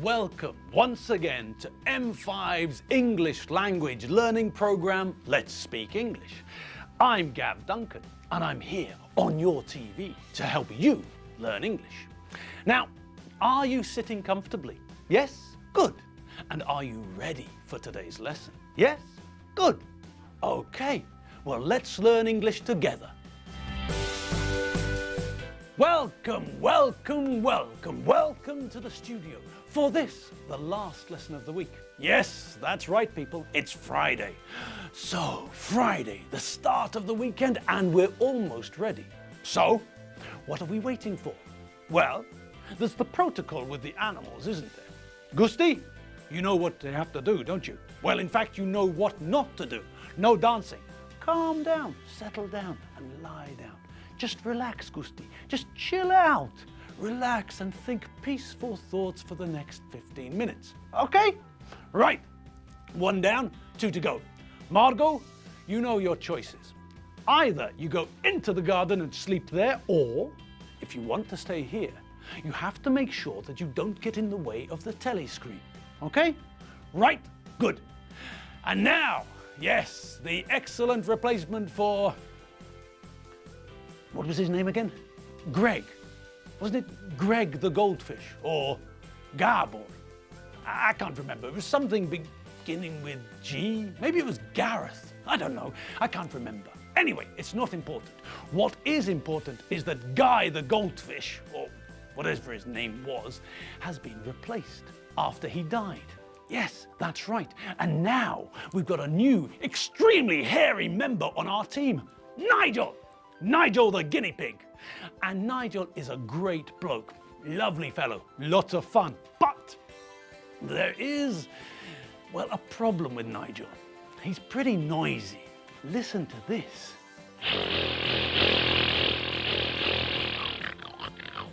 Welcome once again to M5's English language learning program, Let's Speak English. I'm Gav Duncan and I'm here on your TV to help you learn English. Now, are you sitting comfortably? Yes? Good. And are you ready for today's lesson? Yes? Good. Okay, well let's learn English together. Welcome, welcome, welcome, welcome to the studio for this, the last lesson of the week. Yes, that's right people, it's Friday. So, Friday, the start of the weekend, and we're almost ready. So, what are we waiting for? Well, there's the protocol with the animals, isn't there? Gusti, you know what they have to do, don't you? Well, in fact, you know what not to do. No dancing. Calm down, settle down, and lie down. Just relax, Gusti. Just chill out. Relax and think peaceful thoughts for the next 15 minutes. Okay? Right. 1 down, 2 to go. Margot, you know your choices. Either you go into the garden and sleep there, or if you want to stay here, you have to make sure that you don't get in the way of the telly screen. Okay? Right. Good. And now, yes, the excellent replacement for... what was his name again? Greg. Wasn't it Greg the goldfish? Or Gabor? I can't remember. It was something beginning with G. Maybe it was Gareth. I don't know. I can't remember. Anyway, it's not important. What is important is that Guy the goldfish, or whatever his name was, has been replaced after he died. Yes, that's right. And now we've got a new, extremely hairy member on our team, Nigel. Nigel the guinea pig. And Nigel is a great bloke, lovely fellow, lots of fun. But there is, well, a problem with Nigel. He's pretty noisy. Listen to this.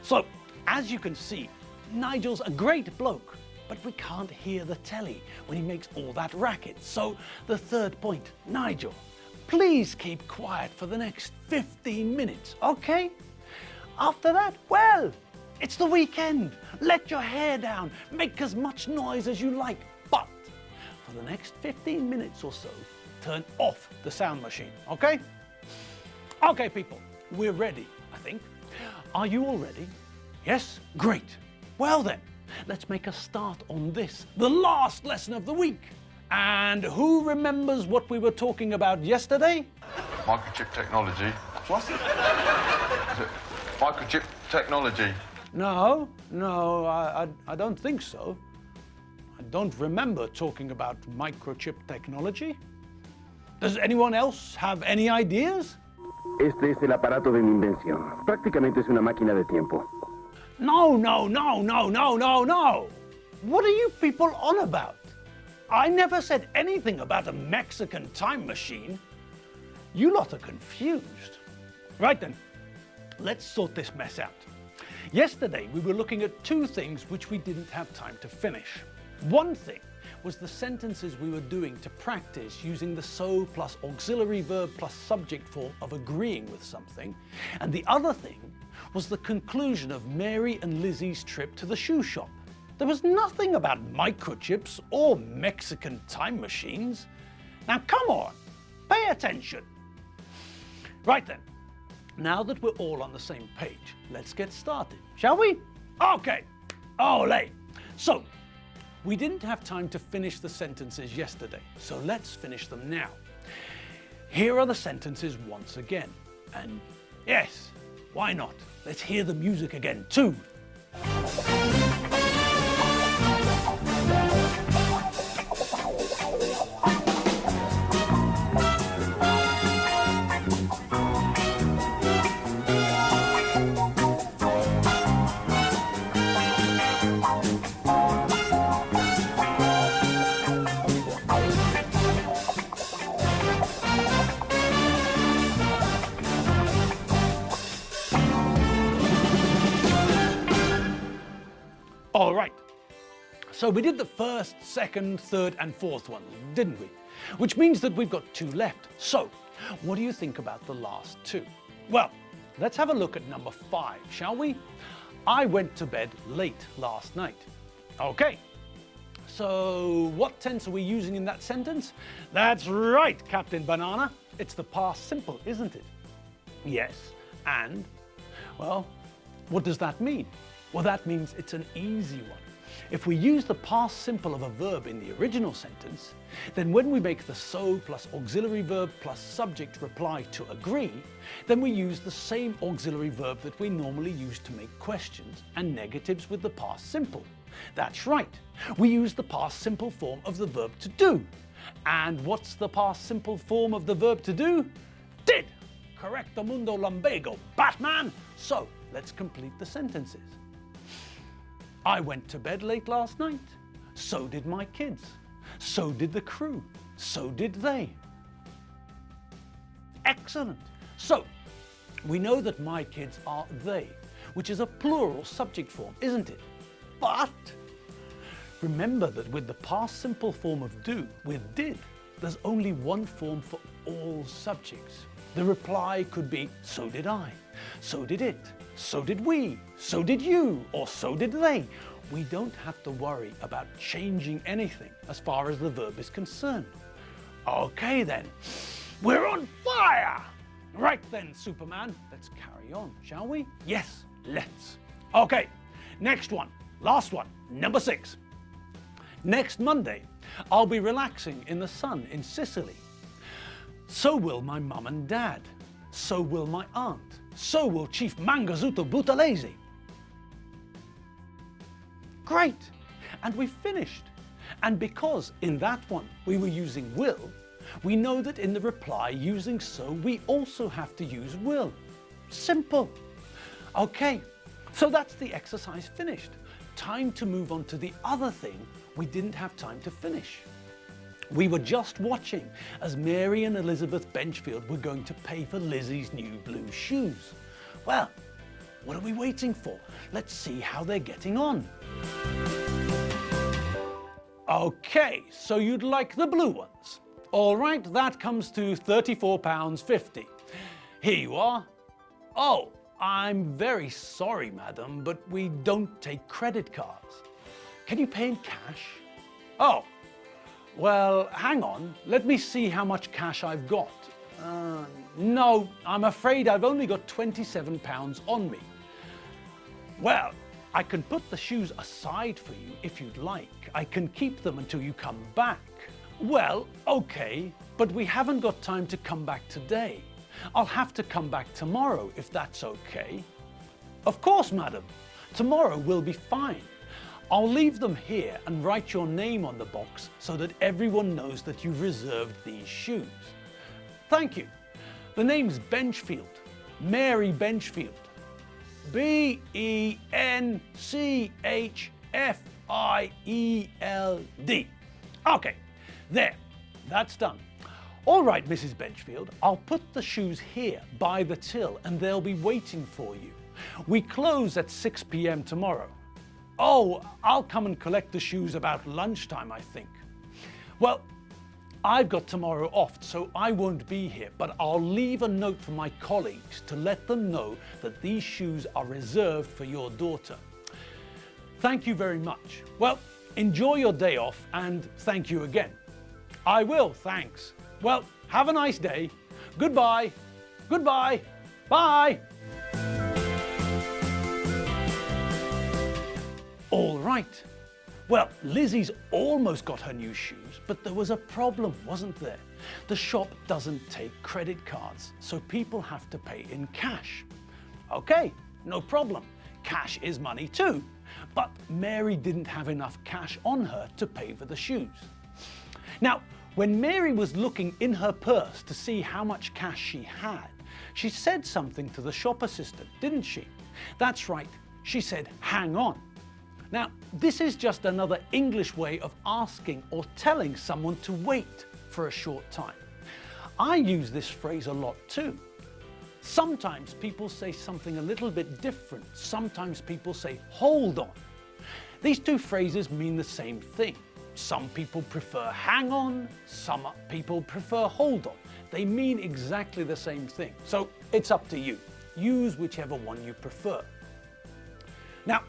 So, as you can see, Nigel's a great bloke, but we can't hear the telly when he makes all that racket. So, the third point, Nigel, please keep quiet for the next 15 minutes, okay? After that, well, it's the weekend. Let your hair down, make as much noise as you like, but for the next 15 minutes or so, turn off the sound machine, okay? Okay, people, we're ready, I think. Are you all ready? Yes? Great. Well then, let's make a start on this, the last lesson of the week. And who remembers what we were talking about yesterday? Microchip technology. What? Is it microchip technology? No, I don't think so. I don't remember talking about microchip technology. Does anyone else have any ideas? Este es el aparato de mi invención. Prácticamente es una máquina de tiempo. No. What are you people on about? I never said anything about a Mexican time machine. You lot are confused. Right then, let's sort this mess out. Yesterday, we were looking at 2 things which we didn't have time to finish. One thing was the sentences we were doing to practice using the so plus auxiliary verb plus subject form of agreeing with something. And the other thing was the conclusion of Mary and Lizzie's trip to the shoe shop. There was nothing about microchips or Mexican time machines. Now come on, pay attention. Right then, now that we're all on the same page, let's get started, shall we? Okay, ole. So, we didn't have time to finish the sentences yesterday, so let's finish them now. Here are the sentences once again. And yes, why not? Let's hear the music again too. All right, so we did the first, second, third and fourth ones, didn't we? Which means that we've got 2 left. So, what do you think about the last 2? Well, let's have a look at number 5, shall we? I went to bed late last night. Okay, so what tense are we using in that sentence? That's right, Captain Banana. It's the past simple, isn't it? Yes, and, well, what does that mean? Well, that means it's an easy one. If we use the past simple of a verb in the original sentence, then when we make the so plus auxiliary verb plus subject reply to agree, then we use the same auxiliary verb that we normally use to make questions and negatives with the past simple. That's right, we use the past simple form of the verb to do. And what's the past simple form of the verb to do? Did! Correcto mundo lumbago, Batman! So, let's complete the sentences. I went to bed late last night. So did my kids. So did the crew. So did they. Excellent. So, we know that my kids are they, which is a plural subject form, isn't it? But remember that with the past simple form of do, with did, there's only one form for all subjects. The reply could be, so did I, so did it, so did we, so did you, or so did they. We don't have to worry about changing anything as far as the verb is concerned. Okay then, we're on fire! Right then, Superman, let's carry on, shall we? Yes, let's. Okay, next one, last one, number 6. Next Monday, I'll be relaxing in the sun in Sicily. So will my mum and dad. So will my aunt. So will Chief Mangazuto Butalese. Great! And we finished. And because in that one we were using will, we know that in the reply using so we also have to use will. Simple. Okay, so that's the exercise finished. Time to move on to the other thing we didn't have time to finish. We were just watching as Mary and Elizabeth Benchfield were going to pay for Lizzie's new blue shoes. Well, what are we waiting for? Let's see how they're getting on. Okay, so you'd like the blue ones. All right, that comes to £34.50. Here you are. Oh, I'm very sorry, madam, but we don't take credit cards. Can you pay in cash? Oh, well, hang on. Let me see how much cash I've got. No, I'm afraid I've only got £27 on me. Well, I can put the shoes aside for you if you'd like. I can keep them until you come back. Well, okay, but we haven't got time to come back today. I'll have to come back tomorrow if that's okay. Of course, madam. Tomorrow will be fine. I'll leave them here and write your name on the box so that everyone knows that you've reserved these shoes. Thank you. The name's Benchfield. Mary Benchfield. Benchfield. Okay, there, that's done. All right, Mrs. Benchfield, I'll put the shoes here by the till and they'll be waiting for you. We close at 6 p.m. tomorrow. Oh, I'll come and collect the shoes about lunchtime, I think. Well, I've got tomorrow off, so I won't be here, but I'll leave a note for my colleagues to let them know that these shoes are reserved for your daughter. Thank you very much. Well, enjoy your day off and thank you again. I will, thanks. Well, have a nice day. Goodbye. Goodbye. Bye. All right. Well, Lizzie's almost got her new shoes, but there was a problem, wasn't there? The shop doesn't take credit cards, so people have to pay in cash. Okay, no problem. Cash is money too. But Mary didn't have enough cash on her to pay for the shoes. Now, when Mary was looking in her purse to see how much cash she had, she said something to the shop assistant, didn't she? That's right, she said, hang on. Now, this is just another English way of asking or telling someone to wait for a short time. I use this phrase a lot too. Sometimes people say something a little bit different. Sometimes people say, hold on. These two phrases mean the same thing. Some people prefer hang on, some people prefer hold on. They mean exactly the same thing. So it's up to you. Use whichever one you prefer. Now,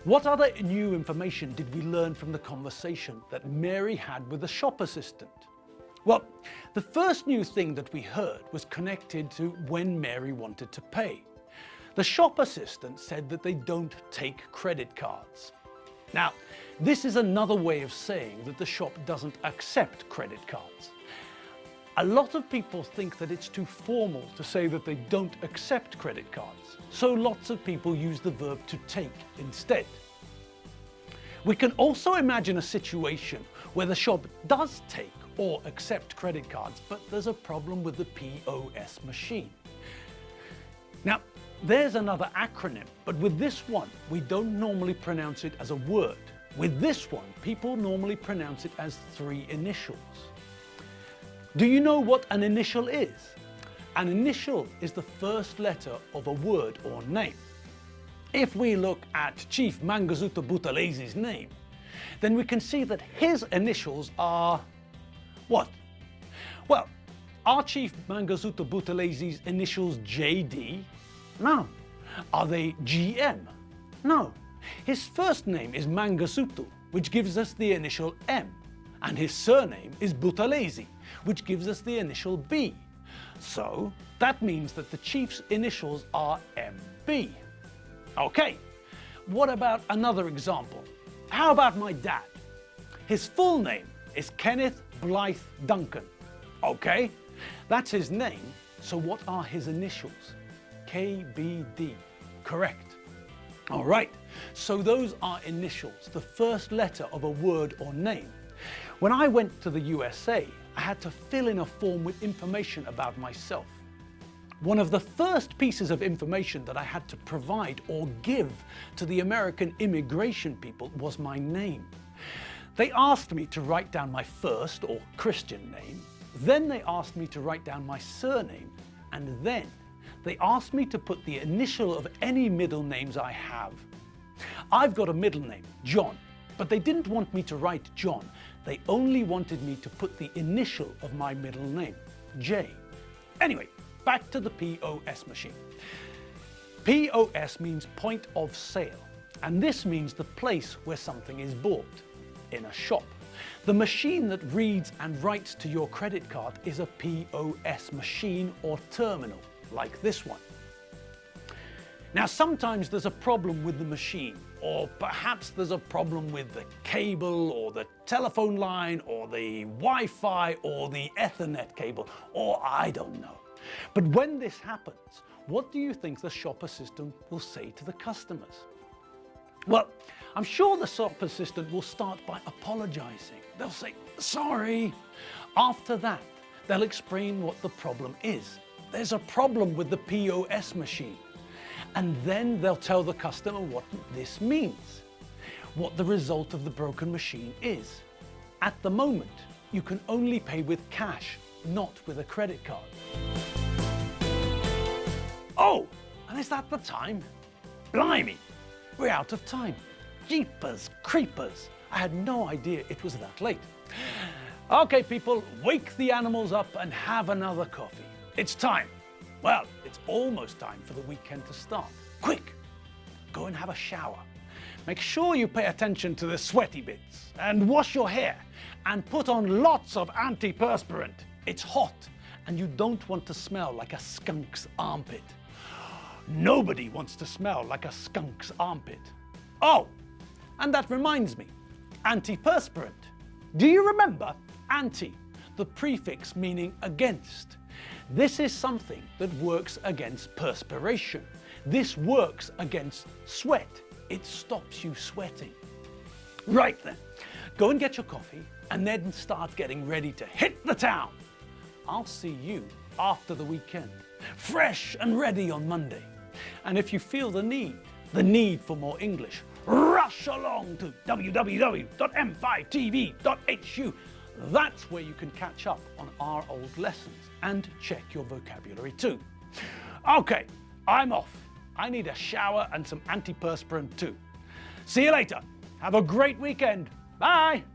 What other new information did we learn from the conversation that Mary had with the shop assistant? Well, the first new thing that we heard was connected to when Mary wanted to pay. The shop assistant said that they don't take credit cards. Now, this is another way of saying that the shop doesn't accept credit cards. A lot of people think that it's too formal to say that they don't accept credit cards, so lots of people use the verb to take instead. We can also imagine a situation where the shop does take or accept credit cards, but there's a problem with the POS machine. Now, there's another acronym, but with this one, we don't normally pronounce it as a word. With this one, people normally pronounce it as 3 initials. Do you know what an initial is? An initial is the first letter of a word or name. If we look at Chief Mangosuthu Buthelezzi's name, then we can see that his initials are what? Well, are Chief Mangosuthu Buthelezzi's initials JD? No. Are they GM? No. His first name is Mangosuthu, which gives us the initial M, and his surname is Buthelezzi, which gives us the initial B. So that means that the chief's initials are MB. Okay, what about another example? How about my dad? His full name is Kenneth Blythe Duncan. Okay, that's his name, so what are his initials? KBD, correct. All right, so those are initials, the first letter of a word or name. When I went to the USA, I had to fill in a form with information about myself. One of the first pieces of information that I had to provide or give to the American immigration people was my name. They asked me to write down my first or Christian name, then they asked me to write down my surname, and then they asked me to put the initial of any middle names I have. I've got a middle name, John, but they didn't want me to write John. They only wanted me to put the initial of my middle name, J. Anyway, back to the POS machine. POS means point of sale, and this means the place where something is bought, in a shop. The machine that reads and writes to your credit card is a POS machine or terminal, like this one. Now, sometimes there's a problem with the machine, or perhaps there's a problem with the cable or the telephone line or the Wi-Fi or the Ethernet cable, or I don't know. But when this happens, what do you think the shop assistant will say to the customers? Well, I'm sure the shop assistant will start by apologizing. They'll say, sorry. After that, they'll explain what the problem is. There's a problem with the POS machine. And then they'll tell the customer what this means, what the result of the broken machine is. At the moment, you can only pay with cash, not with a credit card. Oh, and is that the time? Blimey, we're out of time. Jeepers creepers, I had no idea it was that late. Okay, people, wake the animals up and have another coffee. It's time. Well, it's almost time for the weekend to start. Quick, go and have a shower. Make sure you pay attention to the sweaty bits and wash your hair and put on lots of antiperspirant. It's hot and you don't want to smell like a skunk's armpit. Nobody wants to smell like a skunk's armpit. Oh, and that reminds me, antiperspirant. Do you remember anti, the prefix meaning against? This is something that works against perspiration. This works against sweat. It stops you sweating. Right then, go and get your coffee and then start getting ready to hit the town. I'll see you after the weekend, fresh and ready on Monday. And if you feel the need for more English, rush along to www.m5tv.hu. That's where you can catch up on our old lessons and check your vocabulary too. Okay, I'm off. I need a shower and some antiperspirant too. See you later. Have a great weekend. Bye.